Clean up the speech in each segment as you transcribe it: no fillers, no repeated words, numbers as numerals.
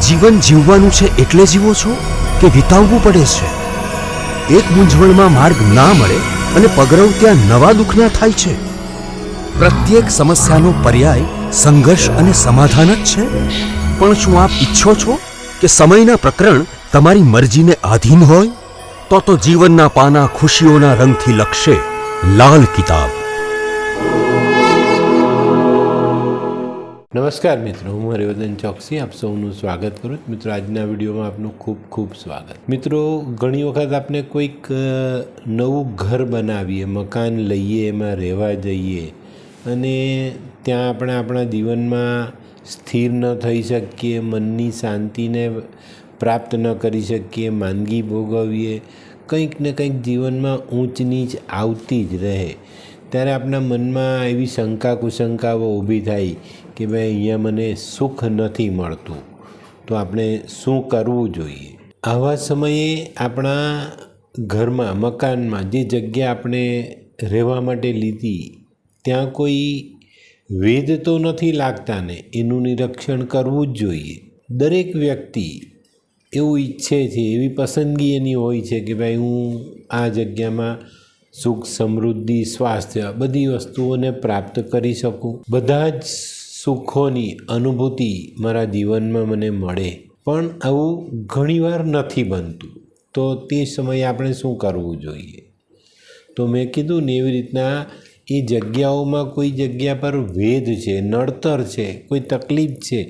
જીવન જીવવાનું છે એટલે જીવો છો કે વિતાવવું પડે છે? એક મૂંઝવણમાં માર્ગ ના મળે અને પગરવ ત્યાં નવા દુઃખના થાય છે. પ્રત્યેક સમસ્યાનો પર્યાય સંઘર્ષ અને સમાધાન જ છે. પણ શું આપ ઈચ્છો છો કે સમયના પ્રકરણ તમારી મરજીને આધીન હોય? તો જીવનના પાના ખુશીઓના રંગથી લખશે લાલ કિતાબ. નમસ્કાર મિત્રો, હું હરિવર્ધન ચોકસી આપ સૌનું સ્વાગત કરું છું. મિત્રો, આજના વિડીયોમાં આપનું ખૂબ ખૂબ સ્વાગત. મિત્રો, ઘણી વખત આપણે કોઈક નવું ઘર બનાવીએ, મકાન લઈએ, એમાં રહેવા જઈએ અને ત્યાં આપણે આપણા જીવનમાં સ્થિર ન થઈ શકીએ, મનની શાંતિને પ્રાપ્ત ન કરી શકીએ, માંદગી ભોગવીએ, કંઈક ને કંઈક જીવનમાં ઊંચ નીચ આવતી જ રહે. ત્યારે આપણા મનમાં એવી શંકા કુશંકાઓ ઊભી થાય કે ભાઈ અહીંયા મને સુખ નથી મળતું, તો આપણે શું કરવું જોઈએ? આવા સમયે આપણા ઘરમાં, મકાનમાં જે જગ્યા આપણે રહેવા માટે લીધી ત્યાં કોઈ વેદ તો નથી લાગતા ને, એનું નિરીક્ષણ કરવું જ જોઈએ. દરેક વ્યક્તિ એવું ઈચ્છે છે, એવી પસંદગી એની હોય છે કે ભાઈ હું આ જગ્યામાં સુખ, સમૃદ્ધિ, સ્વાસ્થ્ય બધી વસ્તુઓને પ્રાપ્ત કરી શકું, બધા જ સુખોની અનુભૂતિ મારા જીવનમાં મને મળે. પણ આવું ઘણીવાર નથી બનતું. તો તે સમયે આપણે શું કરવું જોઈએ? તો મેં કીધું ને એવી રીતના એ જગ્યાઓમાં કોઈ જગ્યા પર વેદ છે, નડતર છે, કોઈ તકલીફ છે,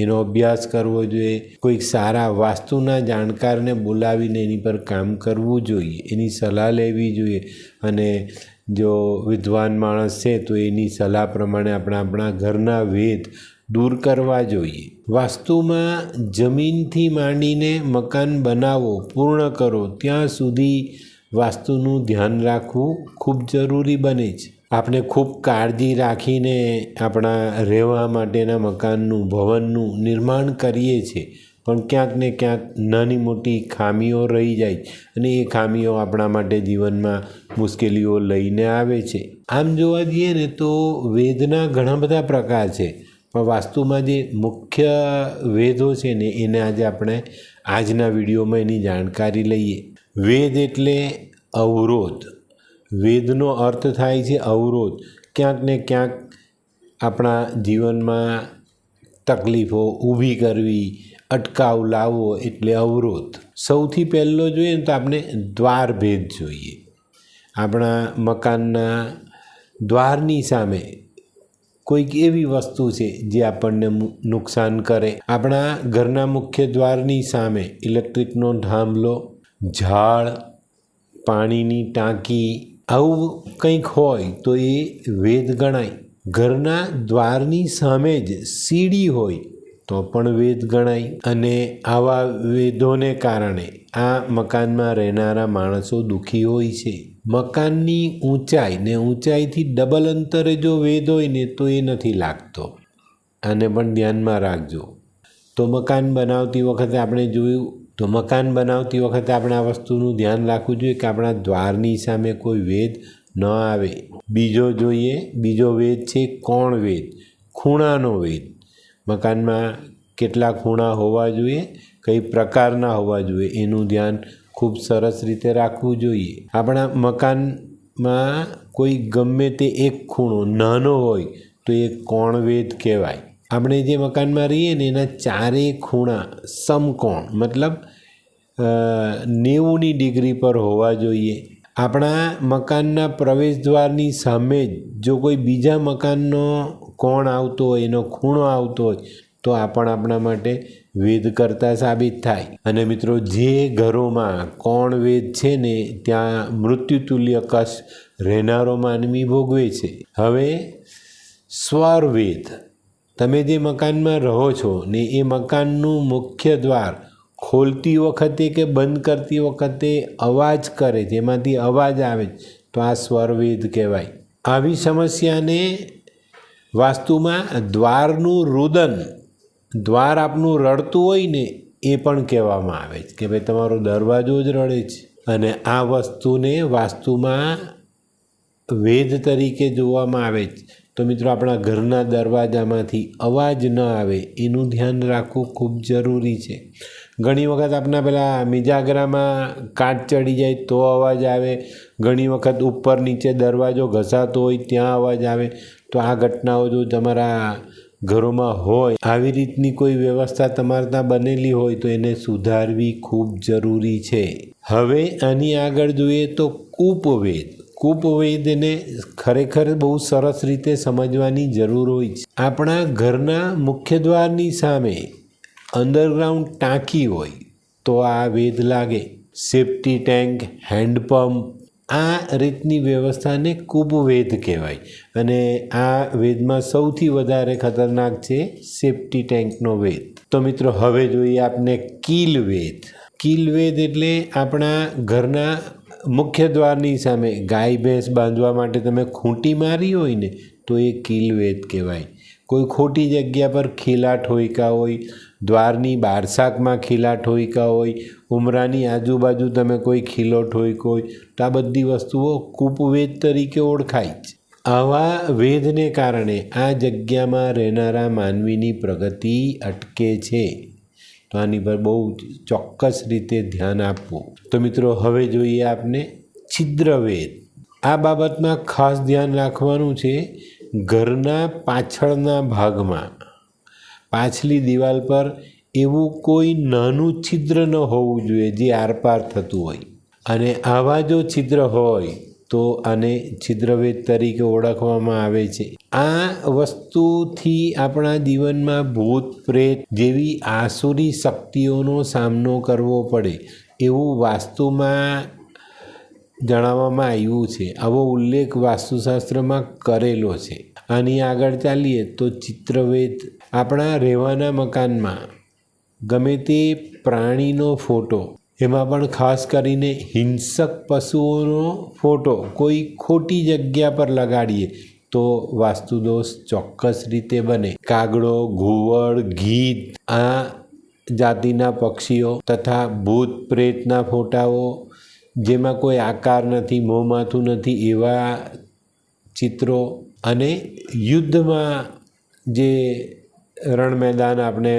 એનો અભ્યાસ કરવો જોઈએ. કોઈક સારા વાસ્તુના જાણકારને બોલાવીને એની પર કામ કરવું જોઈએ, એની સલાહ લેવી જોઈએ. અને જો વિદ્વાન માણસ છે તો એની સલાહ પ્રમાણે આપણે આપણા ઘરના વેદ દૂર કરવા જોઈએ. વાસ્તુમાં જમીનથી માંડીને મકાન બનાવો, પૂર્ણ કરો ત્યાં સુધી વાસ્તુનું ધ્યાન રાખવું ખૂબ જરૂરી બને છે. આપણે ખૂબ કાળજી રાખીને આપણા રહેવા માટેના મકાનનું, ભવનનું નિર્માણ કરીએ છીએ, પણ ક્યાંક ને ક્યાંક નાની મોટી ખામીઓ રહી જાય અને એ ખામીઓ આપણા માટે જીવનમાં મુશ્કેલીઓ લઈને આવે છે. આમ જોવા જઈએ ને તો વેદના ઘણા બધા પ્રકાર છે, પણ વાસ્તુમાં જે મુખ્ય વેદો છે ને એને આજે આપણે આજના વિડીયોમાં એની જાણકારી લઈએ. વેદ એટલે અવરોધ. વેદનો અર્થ થાય છે અવરોધ. ક્યાંક ને ક્યાંક આપણા જીવનમાં તકલીફો ઊભી કરવી, અટકાવ લાવવો એટલે અવરોધ. સૌથી પહેલો જોઈએ ને તો આપણે દ્વાર ભેદ જોઈએ. આપણા મકાનના દ્વારની સામે કોઈક એવી વસ્તુ છે જે આપણને નુકસાન કરે. આપણા ઘરના મુખ્ય દ્વારની સામે ઇલેક્ટ્રિકનો થાંભલો, ઝાડ, પાણીની ટાંકી, આવું કંઈક હોય તો એ વેદ ગણાય. ઘરના દ્વારની સામે જ સીડી હોય તો પણ વેદ ગણાય. અને આવા વેદોને કારણે આ મકાનમાં રહેનારા માણસો દુઃખી હોય છે. મકાનની ઊંચાઈ ને ઊંચાઈથી ડબલ અંતરે જો વેદ હોય ને તો એ નથી લાગતો. આને પણ ધ્યાનમાં રાખજો. તો મકાન બનાવતી વખતે આપણે જોયું, તો મકાન બનાવતી વખતે આપણે આ વસ્તુનું ધ્યાન રાખવું જોઈએ કે આપણા દ્વારની સામે કોઈ વેદ ન આવે. બીજો જોઈએ, બીજો વેદ છે કોણ વેદ, ખૂણાનો વેદ. મકાનમાં કેટલા ખૂણા હોવા જોઈએ, કઈ પ્રકારના હોવા જોઈએ, એનું ધ્યાન ખૂબ સરસ રીતે રાખવું જોઈએ. આપણા મકાનમાં કોઈ ગમે તે એક ખૂણો નાનો હોય તો એ કોણ વેદ કહેવાય. આપણે જે મકાનમાં રહીએ ને એના ચારેય ખૂણા સમકોણ, મતલબ 90 ડિગ્રી પર હોવા જોઈએ. આપણા મકાનના પ્રવેશદ્વારની સામે જ જો કોઈ બીજા મકાનનો કોણ આવતો હોય, એનો ખૂણો આવતો હોય તો આ પણ આપણા માટે વેદ કરતા સાબિત થાય. અને મિત્રો, જે ઘરોમાં કોણ વેદ છે ને ત્યાં મૃત્યુતુલ્ય કષ્ટ રહેનારો માનવી ભોગવે છે. હવે સ્વર વેદ. તમે જે મકાનમાં રહો છો ને એ મકાનનું મુખ્ય દ્વાર ખોલતી વખતે કે બંધ કરતી વખતે અવાજ કરે છે, એમાંથી અવાજ આવે તો આ સ્વરવેદ કહેવાય. આવી સમસ્યાને વાસ્તુમાં દ્વારનું રુદન, દ્વાર આપનું રડતું હોય ને એ પણ કહેવામાં આવે છે કે ભાઈ તમારો દરવાજો જ રડે છે. અને આ વસ્તુને વાસ્તુમાં વેદ તરીકે જોવામાં આવે છે તો મિત્રો આપણા ઘરના દરવાજામાંથી અવાજ ન આવે એનું ધ્યાન રાખવું ખૂબ જરૂરી છે. ઘણી વખત આપણા પેલા મિજાગરામાં કાટ ચડી જાય તો અવાજ આવે, ઘણી વખત ઉપર નીચે દરવાજો ઘસાતો હોય ત્યાં અવાજ આવે. તો આ ઘટનાઓ જો તમારા ઘરોમાં હોય, આવી રીતની કોઈ વ્યવસ્થા તમારે ત્યાં બનેલી હોય તો એને સુધારવી ખૂબ જરૂરી છે. હવે આની આગળ જોઈએ તો કૂપવેદ. કૂપવેદ એને ખરેખર બહુ સરસ રીતે સમજવાની જરૂર હોય છે. આપણા ઘરના મુખ્ય દ્વારની સામે અંડરગ્રાઉન્ડ ટાંકી હોય તો આ વેદ લાગે. સેફ્ટી ટેન્ક, હેન્ડપંપ, આ રીતની વ્યવસ્થાને કૂપવેદ કહેવાય. અને આ વેદમાં સૌથી વધારે ખતરનાક છે સેફ્ટી ટેન્કનો વેદ. તો મિત્રો હવે જોઈએ આપણે કીલવેદ. કીલવેદ એટલે આપણા ઘરના મુખ્ય દ્વારની સામે ગાય ભેંસ બાંધવા માટે તમે ખૂંટી મારી હોય ને તો એ કીલવેદ કહેવાય. કોઈ ખોટી જગ્યા પર ખીલા ઠોયકા હોય, દ્વારની બારશાકમાં ખીલા ઠોયકા હોય, ઉમરાની આજુબાજુ તમે કોઈ ખીલો ઠોયકો હોય તો આ બધી વસ્તુઓ કૂપવેદ તરીકે ઓળખાય છે. આવા વેદને કારણે આ જગ્યામાં રહેનારા માનવીની પ્રગતિ અટકે છે. તો આની પર બહુ ચોક્કસ રીતે ધ્યાન આપવું. તો મિત્રો હવે જોઈએ આપણે છિદ્રવેદ. આ બાબતમાં ખાસ ધ્યાન રાખવાનું છે. ઘરના પાછળના ભાગમાં પાછલી દિવાલ પર એવું કોઈ નાનું છિદ્ર ન હોવું જોઈએ જે આરપાર થતું હોય. અને આવા જો છિદ્ર હોય તો આને છિદ્રવેદ તરીકે ઓળખવામાં આવે છે. આ વસ્તુથી આપણા જીવનમાં ભૂત પ્રેત જેવી આસુરી શક્તિઓનો સામનો કરવો પડે એવું વાસ્તુમાં જણાવવામાં આવ્યું છે. આવો ઉલ્લેખ વાસ્તુશાસ્ત્રમાં કરેલો છે. આની આગળ ચાલીએ તો ચિત્રવેદ. આપણા રહેવાના મકાનમાં ગમે તે પ્રાણીનો ફોટો, એમાં પણ ખાસ કરીને હિંસક પશુઓનો ફોટો કોઈ ખોટી જગ્યા પર લગાડીએ તો વાસ્તુદોષ ચોક્કસ રીતે બને. કાગડો, ઘુવડ, ગીધ, આ જાતિના પક્ષીઓ તથા ભૂત પ્રેતના ફોટાઓ જેમાં કોઈ આકાર નથી, મોં માથું નથી, એવા ચિત્રો. અને યુદ્ધમાં જે રણ મેદાન આપણે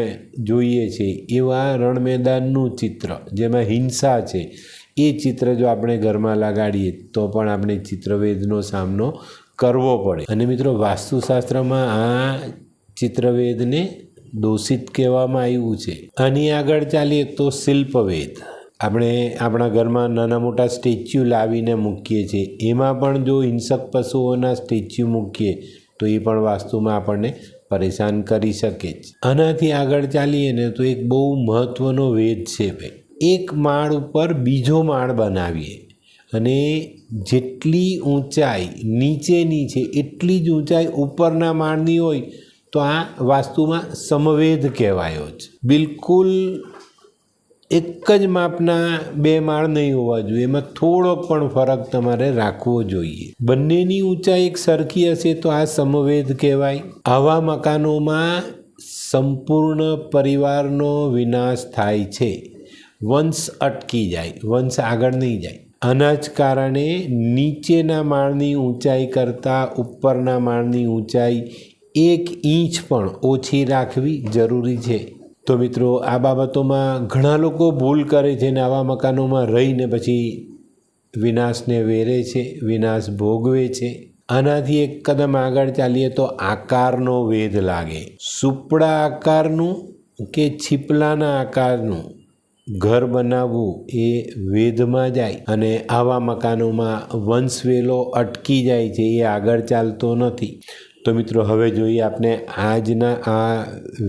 જોઈએ છે એવા રણ મેદાનનું ચિત્ર જેમાં હિંસા છે એ ચિત્ર જો આપણે ઘરમાં લગાડીએ તો પણ આપણે ચિત્રવેદનો સામનો કરવો પડે. અને મિત્રો વાસ્તુશાસ્ત્રમાં આ ચિત્રવેદને દોષિત કહેવામાં આવ્યું છે. આની આગળ ચાલીએ તો શિલ્પવેદ. આપણે આપણા ઘરમાં નાના મોટા સ્ટેચ્યુ લાવીને મૂકીએ છીએ, એમાં પણ જો હિંસક પશુઓના સ્ટેચ્યુ મૂકીએ તો એ પણ વાસ્તુમાં આપણને પરેશાન કરી શકે છે. આનાથી આગળ ચાલીએ ને તો એક બહુ મહત્ત્વનો વેદ છે ભાઈ. એક માળ ઉપર બીજો માળ બનાવીએ અને જેટલી ઊંચાઈ નીચેની છે એટલી જ ઊંચાઈ ઉપરના માળની હોય તો આ વાસ્તુમાં સમવેદ કહેવાયો છે. બિલકુલ એક જ માપના બે માળ નહીં હોવા જોઈએ, એમાં થોડોક પણ ફરક તમારે રાખવો જોઈએ. બંનેની ઊંચાઈ એક સરખી હશે તો આ સમવેદ કહેવાય. આવા મકાનોમાં સંપૂર્ણ પરિવારનો વિનાશ થાય છે. વંશ અટકી જાય, વંશ આગળ નહીં જાય. આના જ કારણે નીચેના માળની ઊંચાઈ કરતાં ઉપરના માળની ઊંચાઈ 1 ઇંચ પણ ઓછી રાખવી જરૂરી છે. તો મિત્રો આ બાબતોમાં ઘણા લોકો ભૂલ કરે છે ને આવા મકાનોમાં રહીને પછી વિનાશને વેરે છે, વિનાશ ભોગવે છે. આનાથી એક કદમ આગળ ચાલીએ તો આકારનો વેદ લાગે. સુપડા આકારનું કે છીપલાના આકારનું ઘર બનાવવું એ વેદમાં જાય અને આવા મકાનોમાં વંશવેલો અટકી જાય છે, એ આગળ ચાલતો નથી. તો મિત્રો હવે જોઈએ આપણે આજના આ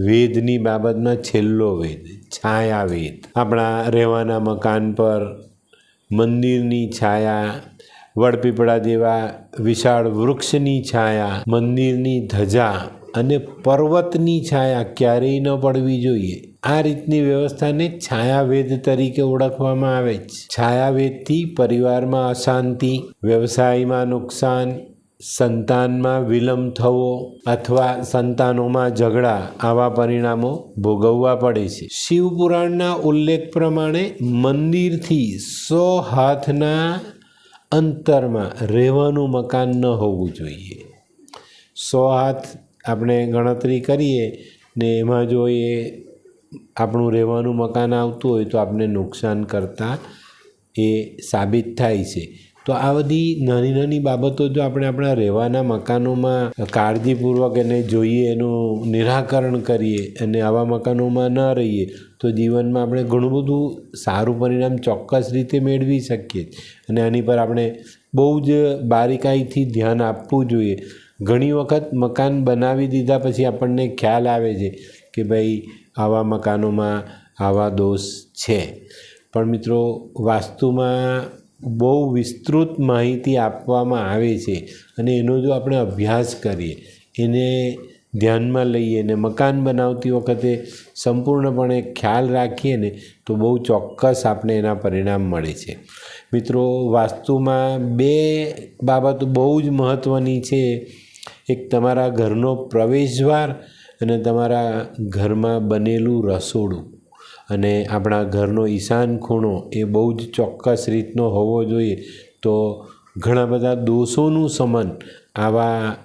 વેદની બાબતમાં છેલ્લો વેદ, છાયાવેદ. આપણા રહેવાના મકાન પર મંદિરની છાયા, વડપીપળા જેવા વિશાળ વૃક્ષની છાયા, મંદિરની ધજા અને પર્વતની છાયા ક્યારેય ન પડવી જોઈએ. આ રીતની વ્યવસ્થાને છાયાવેદ તરીકે ઓળખવામાં આવે છે. છાયાવેદથી પરિવારમાં અશાંતિ, વ્યવસાયમાં નુકસાન, સંતાનમાં વિલંબ થવો અથવા સંતાનોમાં ઝઘડા, આવા પરિણામો ભોગવવા પડે છે. શિવપુરાણના ઉલ્લેખ પ્રમાણે મંદિરથી 100 હાથના અંતરમાં રહેવાનું મકાન ન હોવું જોઈએ. 100 હાથ આપણે ગણતરી કરીએ ને એમાં જો એ આપણું રહેવાનું મકાન આવતું હોય તો આપણે નુકસાન કરતા એ સાબિત થાય છે. તો આ બધી નાની નાની બાબતો જો આપણે આપણા રહેવાના મકાનોમાં કાળજીપૂર્વક એને જોઈએ, એનું નિરાકરણ કરીએ અને આવા મકાનોમાં ન રહીએ તો જીવનમાં આપણે ઘણું બધું સારું પરિણામ ચોક્કસ રીતે મેળવી શકીએ. અને આની પર આપણે બહુ જ બારીકાઈથી ધ્યાન આપવું જોઈએ. ઘણી વખત મકાન બનાવી દીધા પછી આપણને ખ્યાલ આવે છે કે ભાઈ આવા મકાનોમાં આવા દોષ છે. પણ મિત્રો, વાસ્તુમાં બહુ વિસ્તૃત માહિતી આપવામાં આવે છે અને એનો જો આપણે અભ્યાસ કરીએ, એને ધ્યાનમાં લઈએ ને મકાન બનાવતી વખતે સંપૂર્ણપણે ખ્યાલ રાખીએ ને તો બહુ ચોક્કસ આપણે એના પરિણામ મળે છે. મિત્રો, વાસ્તુમાં 2 બાબતો બહુ જ મહત્ત્વની છે. એક તમારા ઘરનો પ્રવેશદ્વાર અને તમારા ઘરમાં બનેલું રસોડું. અને આપણા ઘરનો ઈશાન ખૂણો એ બહુ જ ચોક્કસ રીતનો હોવો જોઈએ. તો ઘણા બધા દોષોનું શમન આવા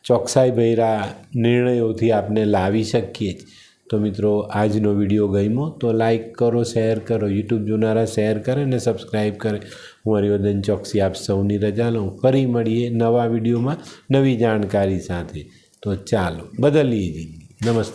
ચોકસાઈભર્યા નિર્ણયોથી આપણે લાવી શકીએ. તો મિત્રો, આજનો વિડીયો ગમ્યો તો લાઈક કરો, શેર કરો, યુટ્યુબ જોનારા શેર કરે અને સબસ્ક્રાઈબ કરે. હું હરિવર્ધન ચોકસી આપ સૌની રજા લઉં. ફરી મળીએ નવા વિડીયોમાં નવી જાણકારી સાથે. તો ચાલો બદલીએ જિંદગી. નમસ્તે.